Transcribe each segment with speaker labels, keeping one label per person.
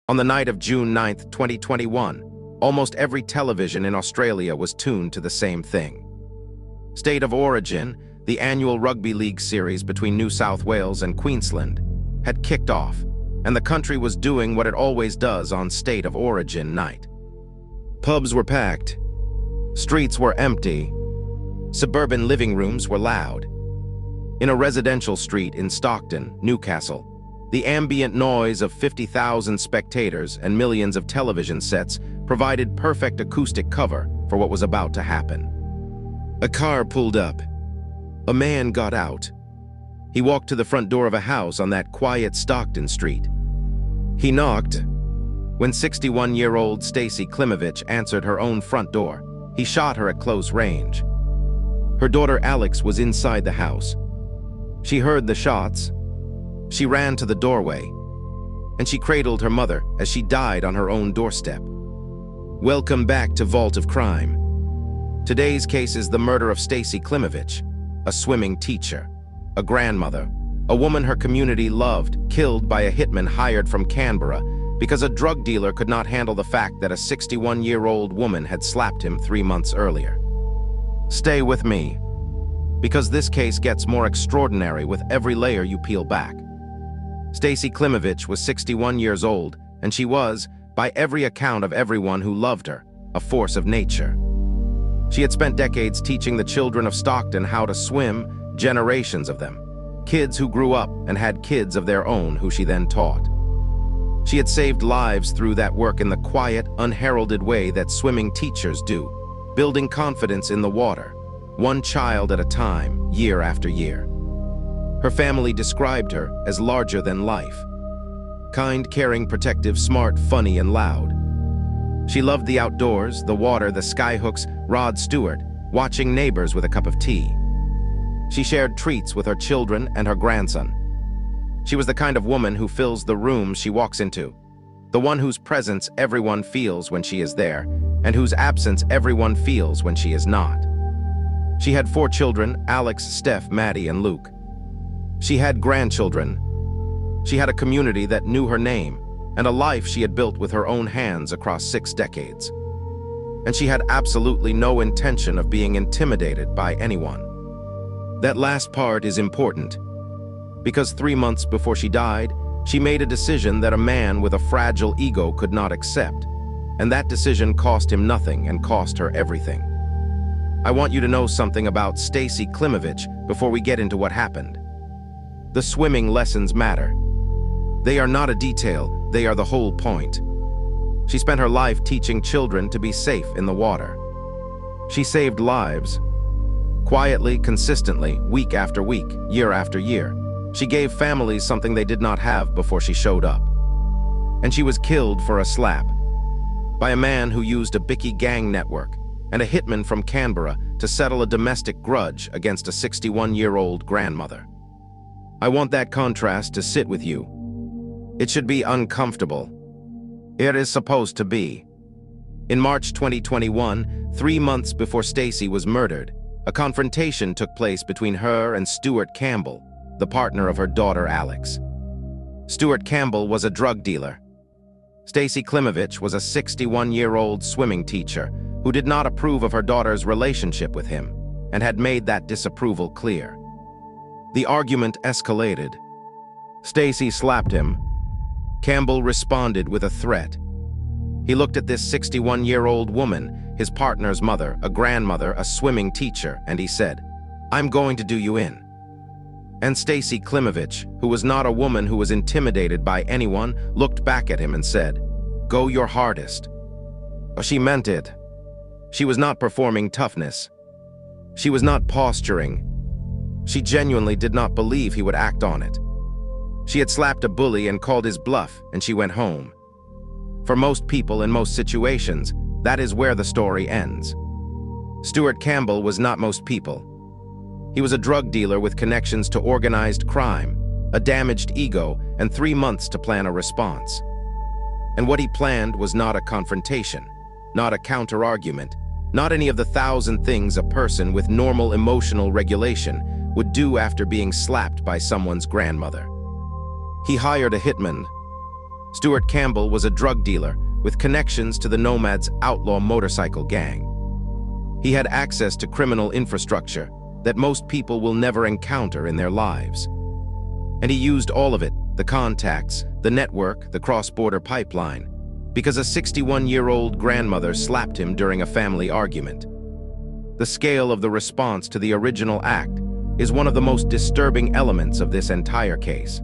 Speaker 1: On the night of June 9, 2021, almost every television in Australia was tuned to the same thing. State of Origin, the annual rugby league series between New South Wales and Queensland, had kicked off, and the country was doing what it always does on State of Origin night. Pubs were packed, streets were empty, suburban living rooms were loud. In a residential street in Stockton, Newcastle, the ambient noise of 50,000 spectators and millions of television sets provided perfect acoustic cover for what was about to happen. A car pulled up. A man got out. He walked to the front door of a house on that quiet Stockton street. He knocked. When 61-year-old Stacey Klimovitch answered her own front door, he shot her at close range. Her daughter Alex was inside the house. She heard the shots. She ran to the doorway, and she cradled her mother as she died on her own doorstep. Welcome back to Vault of Crime. Today's case is the murder of Stacey Klimovitch, a swimming teacher, a grandmother, a woman her community loved, killed by a hitman hired from Canberra because a drug dealer could not handle the fact that a 61-year-old woman had slapped him 3 months earlier. Stay with me, because this case gets more extraordinary with every layer you peel back. Stacey Klimovitch was 61 years old, and she was, by every account of everyone who loved her, a force of nature. She had spent decades teaching the children of Stockton how to swim, generations of them, kids who grew up and had kids of their own who she then taught. She had saved lives through that work in the quiet, unheralded way that swimming teachers do, building confidence in the water, one child at a time, year after year. Her family described her as larger than life. Kind, caring, protective, smart, funny, and loud. She loved the outdoors, the water, the skyhooks, Rod Stewart, watching neighbors with a cup of tea. She shared treats with her children and her grandson. She was the kind of woman who fills the room she walks into, the one whose presence everyone feels when she is there, and whose absence everyone feels when she is not. She had 4 children, Alex, Steph, Maddie, and Luke. She had grandchildren. She had a community that knew her name, and a life she had built with her own hands across 6 decades. And she had absolutely no intention of being intimidated by anyone. That last part is important, because 3 months before she died, she made a decision that a man with a fragile ego could not accept, and that decision cost him nothing and cost her everything. I want you to know something about Stacey Klimovitch before we get into what happened. The swimming lessons matter. They are not a detail, they are the whole point. She spent her life teaching children to be safe in the water. She saved lives. Quietly, consistently, week after week, year after year, she gave families something they did not have before she showed up. And she was killed for a slap by a man who used a Bicky gang network and a hitman from Canberra to settle a domestic grudge against a 61-year-old grandmother. I want that contrast to sit with you. It should be uncomfortable. It is supposed to be. In March 2021, 3 months before Stacey was murdered, a confrontation took place between her and Stuart Campbell, the partner of her daughter Alex. Stuart Campbell was a drug dealer. Stacey Klimovitch was a 61-year-old swimming teacher who did not approve of her daughter's relationship with him and had made that disapproval clear. The argument escalated. Stacey slapped him. Campbell responded with a threat. He looked at this 61-year-old woman, his partner's mother, a grandmother, a swimming teacher, and he said, "I'm going to do you in." And Stacey Klimovitch, who was not a woman who was intimidated by anyone, looked back at him and said, "Go your hardest." She meant it. She was not performing toughness. She was not posturing. She genuinely did not believe he would act on it. She had slapped a bully and called his bluff, and she went home. For most people in most situations, that is where the story ends. Stuart Campbell was not most people. He was a drug dealer with connections to organized crime, a damaged ego, and 3 months to plan a response. And what he planned was not a confrontation, not a counter-argument, not any of the 1,000 things a person with normal emotional regulation would do after being slapped by someone's grandmother. He hired a hitman. Stuart Campbell was a drug dealer with connections to the Nomads Outlaw Motorcycle gang. He had access to criminal infrastructure that most people will never encounter in their lives. And he used all of it, the contacts, the network, the cross-border pipeline, because a 61-year-old grandmother slapped him during a family argument. The scale of the response to the original act is one of the most disturbing elements of this entire case.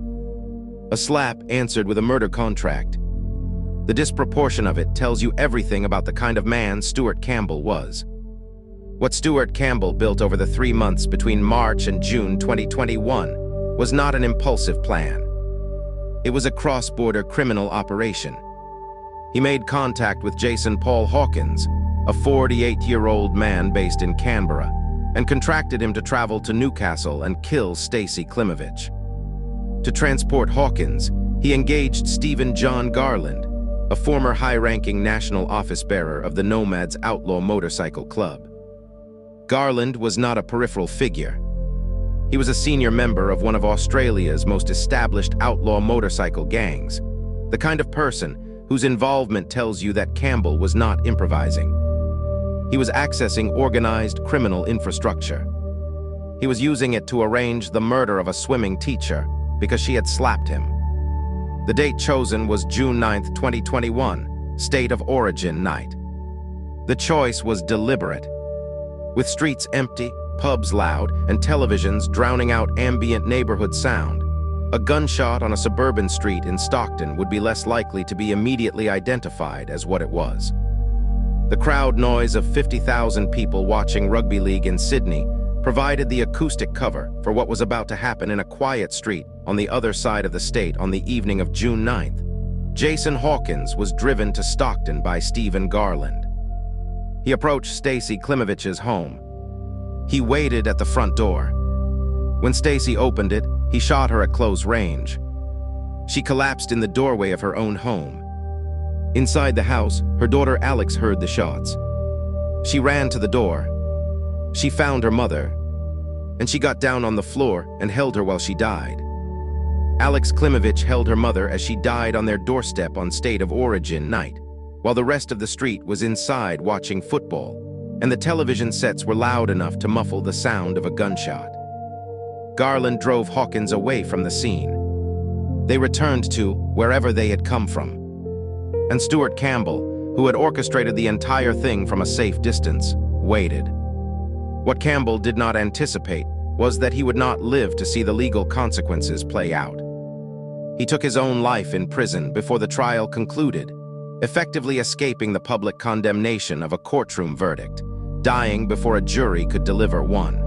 Speaker 1: A slap answered with a murder contract. The disproportion of it tells you everything about the kind of man Stuart Campbell was. What Stuart Campbell built over the 3 months between March and June 2021 was not an impulsive plan. It was a cross-border criminal operation. He made contact with Paul Hawkins, a 48-year-old man based in Canberra, and contracted him to travel to Newcastle and kill Stacey Klimovitch. To transport Hawkins, he engaged Stephen John Garland, a former high-ranking national office-bearer of the Nomads Outlaw Motorcycle Club. Garland was not a peripheral figure. He was a senior member of one of Australia's most established outlaw motorcycle gangs, the kind of person whose involvement tells you that Campbell was not improvising. He was accessing organized criminal infrastructure. He was using it to arrange the murder of a swimming teacher because she had slapped him. The date chosen was June 9, 2021, State of Origin night. The choice was deliberate. With streets empty, pubs loud, and televisions drowning out ambient neighborhood sound, a gunshot on a suburban street in Stockton would be less likely to be immediately identified as what it was. The crowd noise of 50,000 people watching rugby league in Sydney provided the acoustic cover for what was about to happen in a quiet street on the other side of the state on the evening of June 9th. Hawkins was driven to Stockton by Stephen Garland. He approached Stacey Klimovitch's home. He waited at the front door. When Stacey opened it, he shot her at close range. She collapsed in the doorway of her own home. Inside the house, her daughter Alex heard the shots. She ran to the door. She found her mother, and she got down on the floor and held her while she died. Alex Klimovitch held her mother as she died on their doorstep on State of Origin night, while the rest of the street was inside watching football, and the television sets were loud enough to muffle the sound of a gunshot. Garland drove Hawkins away from the scene. They returned to wherever they had come from. And Stuart Campbell, who had orchestrated the entire thing from a safe distance, waited. What Campbell did not anticipate was that he would not live to see the legal consequences play out. He took his own life in prison before the trial concluded, effectively escaping the public condemnation of a courtroom verdict, dying before a jury could deliver one.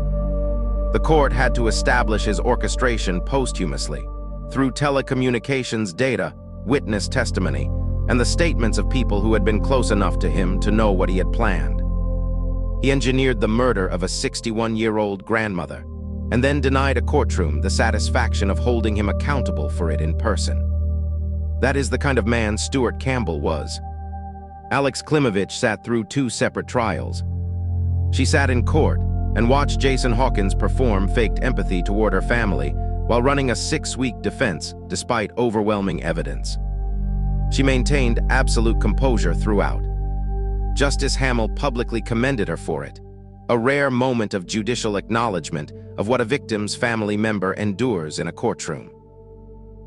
Speaker 1: The court had to establish his orchestration posthumously, through telecommunications data, witness testimony, and the statements of people who had been close enough to him to know what he had planned. He engineered the murder of a 61-year-old grandmother, and then denied a courtroom the satisfaction of holding him accountable for it in person. That is the kind of man Stuart Campbell was. Alex Klimovitch sat through 2 separate trials. She sat in court and watched Hawkins perform faked empathy toward her family while running a 6-week defense despite overwhelming evidence. She maintained absolute composure throughout. Justice Hamill publicly commended her for it, a rare moment of judicial acknowledgement of what a victim's family member endures in a courtroom.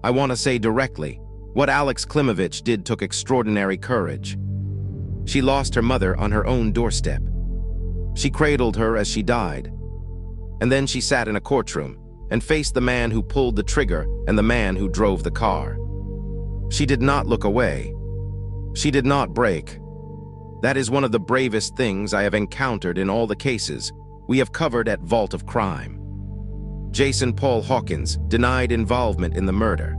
Speaker 1: I want to say directly, what Alex Klimovitch did took extraordinary courage. She lost her mother on her own doorstep. She cradled her as she died. And then she sat in a courtroom and faced the man who pulled the trigger and the man who drove the car. She did not look away. She did not break. That is one of the bravest things I have encountered in all the cases we have covered at Vault of Crime. Paul Hawkins denied involvement in the murder.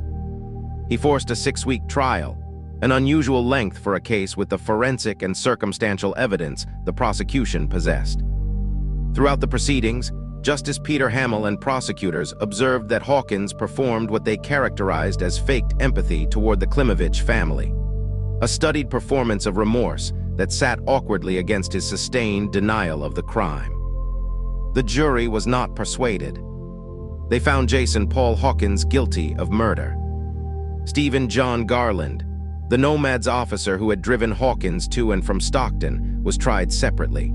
Speaker 1: He forced a 6-week trial, an unusual length for a case with the forensic and circumstantial evidence the prosecution possessed. Throughout the proceedings, Justice Peter Hamill and prosecutors observed that Hawkins performed what they characterized as faked empathy toward the Klimovitch family, a studied performance of remorse that sat awkwardly against his sustained denial of the crime. The jury was not persuaded. They found Paul Hawkins guilty of murder. Stephen John Garland, the Nomads officer who had driven Hawkins to and from Stockton, was tried separately.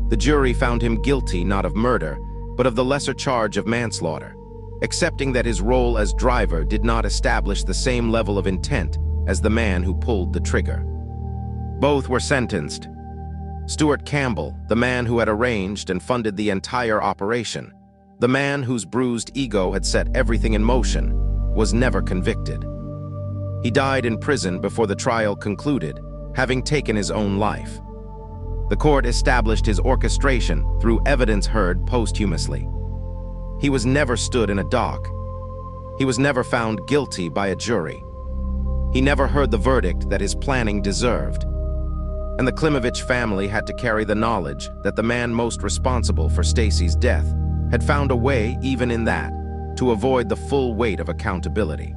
Speaker 1: The jury found him guilty not of murder, but of the lesser charge of manslaughter, accepting that his role as driver did not establish the same level of intent as the man who pulled the trigger. Both were sentenced. Stuart Campbell, the man who had arranged and funded the entire operation, the man whose bruised ego had set everything in motion, was never convicted. He died in prison before the trial concluded, having taken his own life. The court established his orchestration through evidence heard posthumously. He was never stood in a dock. He was never found guilty by a jury. He never heard the verdict that his planning deserved. And the Klimovitch family had to carry the knowledge that the man most responsible for Stacey's death had found a way, even in that, to avoid the full weight of accountability.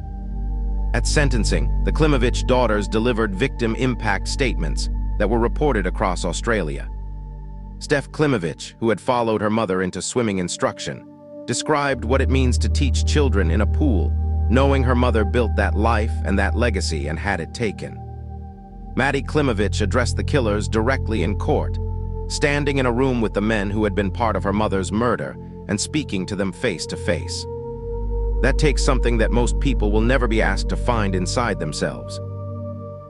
Speaker 1: At sentencing, the Klimovitch daughters delivered victim impact statements that were reported across Australia. Stacey Klimovitch, who had followed her mother into swimming instruction, described what it means to teach children in a pool, knowing her mother built that life and that legacy and had it taken. Maddie Klimovitch addressed the killers directly in court, standing in a room with the men who had been part of her mother's murder and speaking to them face to face. That takes something that most people will never be asked to find inside themselves.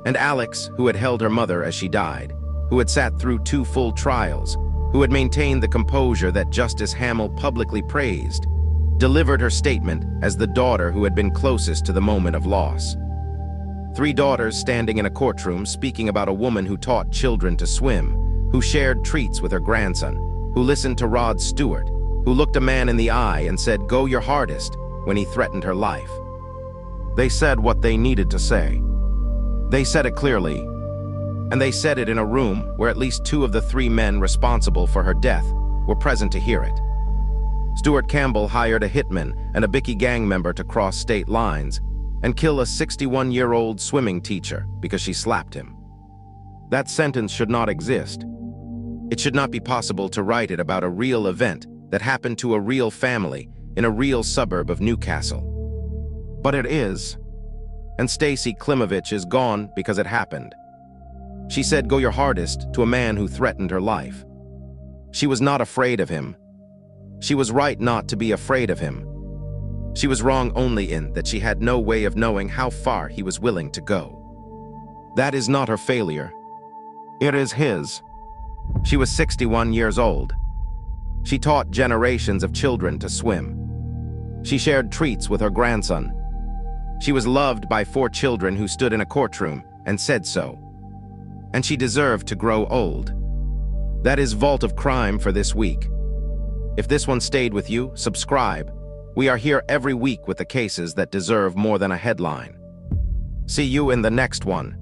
Speaker 1: And Alex, who had held her mother as she died, who had sat through 2 full trials, who had maintained the composure that Justice Hamill publicly praised, delivered her statement as the daughter who had been closest to the moment of loss. 3 daughters standing in a courtroom speaking about a woman who taught children to swim, who shared treats with her grandson, who listened to Rod Stewart, who looked a man in the eye and said, "Go your hardest," when he threatened her life. They said what they needed to say. They said it clearly, and they said it in a room where at least 2 of the 3 men responsible for her death were present to hear it. Stuart Campbell hired a hitman and a Bikie gang member to cross state lines and kill a 61-year-old swimming teacher because she slapped him. That sentence should not exist. It should not be possible to write it about a real event that happened to a real family in a real suburb of Newcastle. But it is. And Stacey Klimovitch is gone because it happened. She said, "Go your hardest," to a man who threatened her life. She was not afraid of him. She was right not to be afraid of him. She was wrong only in that she had no way of knowing how far he was willing to go. That is not her failure. It is his. She was 61 years old. She taught generations of children to swim. She shared treats with her grandson. She was loved by 4 children who stood in a courtroom and said so. And she deserved to grow old. That is Vault of Crime for this week. If this one stayed with you, subscribe. We are here every week with the cases that deserve more than a headline. See you in the next one.